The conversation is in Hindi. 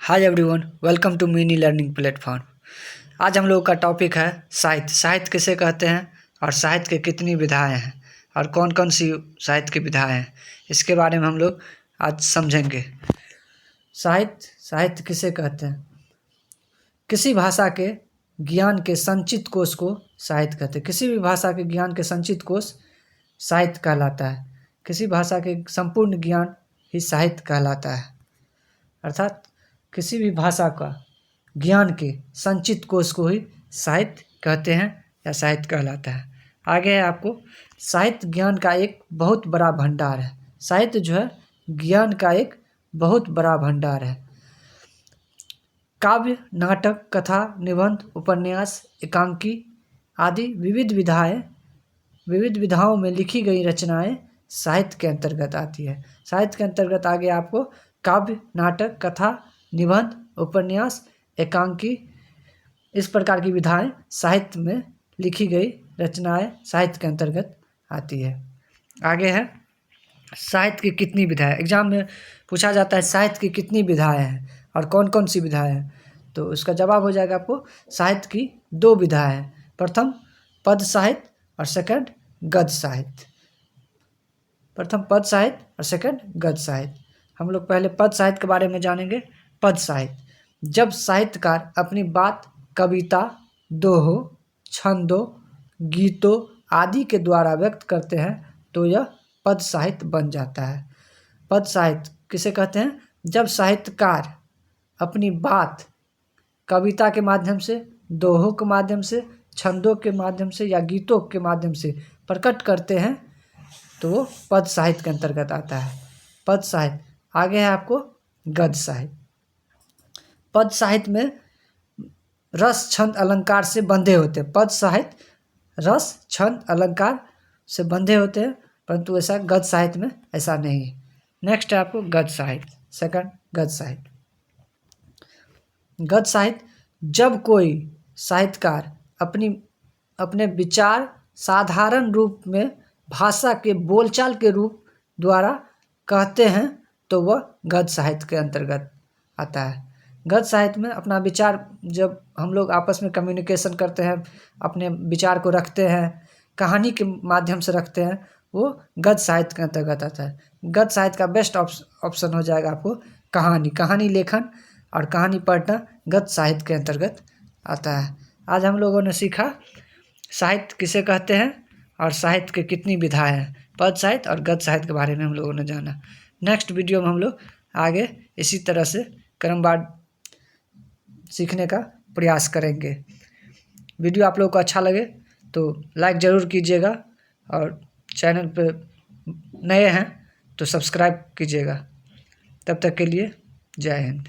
Hi everyone, welcome to mini learning platform. आज हम लोग का टॉपिक है साहित्य। साहित्य किसे कहते हैं और साहित्य की कितनी विधाएं हैं और कौन कौन सी साहित्य की विधाएं हैं, इसके बारे में हम लोग आज समझेंगे। साहित्य किसे कहते हैं? किसी भाषा के ज्ञान के संचित कोश को साहित्य कहते हैं। किसी भी भाषा के ज्ञान के संचित कोश साहित्य कहलाता है। किसी भाषा के संपूर्ण ज्ञान ही साहित्य कहलाता है। अर्थात किसी भी भाषा का ज्ञान के संचित कोश को ही साहित्य कहते हैं या साहित्य कहलाता है। आगे है आपको, साहित्य ज्ञान का एक बहुत बड़ा भंडार है। साहित्य जो है ज्ञान का एक बहुत बड़ा भंडार है। काव्य, नाटक, कथा, निबंध, उपन्यास, एकांकी आदि विविध विधाओं में लिखी गई रचनाएं साहित्य के अंतर्गत आती है। साहित्य के अंतर्गत आगे आपको काव्य, नाटक, कथा, निबंध, उपन्यास, एकांकी, इस प्रकार की विधाएं साहित्य में लिखी गई रचनाएं साहित्य के अंतर्गत आती है। आगे है साहित्य की कितनी विधाएं। एग्जाम में पूछा जाता है साहित्य की कितनी विधाएं हैं और कौन कौन सी विधाएं हैं, तो उसका जवाब हो जाएगा आपको साहित्य की 2 विधाएं हैं। प्रथम पद साहित्य और सेकंड गद्य साहित्य। प्रथम पद साहित्य और सेकंड गद्य साहित्य। हम लोग पहले पद साहित्य के बारे में जानेंगे। पद साहित्य, जब साहित्यकार अपनी बात कविता, दोहों, छंदों, गीतों आदि के द्वारा व्यक्त करते हैं तो यह पद साहित्य बन जाता है। पद साहित्य किसे कहते हैं? जब साहित्यकार अपनी बात कविता के माध्यम से, दोहों के माध्यम से, छंदों के माध्यम से या गीतों के माध्यम से प्रकट करते हैं तो वो पद साहित्य के अंतर्गत आता है। पद साहित्य। आगे है आपको गद्य साहित्य। पद साहित्य में रस, छंद, अलंकार से बंधे होते हैं। पद साहित्य रस, छंद, अलंकार से बंधे होते हैं, परंतु ऐसा गद्य साहित्य में ऐसा नहीं है। नेक्स्ट है आपको गद्य साहित्य। सेकंड गद्य साहित्य। गद्य साहित्य, जब कोई साहित्यकार अपने विचार साधारण रूप में भाषा के बोलचाल के रूप द्वारा कहते हैं तो वह गद्य साहित्य के अंतर्गत आता है। गद्य साहित्य में अपना विचार जब हम लोग आपस में कम्युनिकेशन करते हैं, अपने विचार को रखते हैं, कहानी के माध्यम से रखते हैं, वो गद्य साहित्य के अंतर्गत आता है। गद्य साहित्य का बेस्ट ऑप्शन हो जाएगा आपको कहानी लेखन और कहानी पढ़ना गद्य साहित्य के अंतर्गत आता है। आज हम लोगों ने सीखा साहित्य किसे कहते हैं और साहित्य की कितनी विधाएं हैं। पद साहित्य और गद्य साहित्य के बारे में हम लोगों ने जाना। नेक्स्ट वीडियो में हम लोग आगे इसी तरह से क्रमवार सीखने का प्रयास करेंगे। वीडियो आप लोगों को अच्छा लगे तो लाइक ज़रूर कीजिएगा और चैनल पर नए हैं तो सब्सक्राइब कीजिएगा। तब तक के लिए जय हिंद।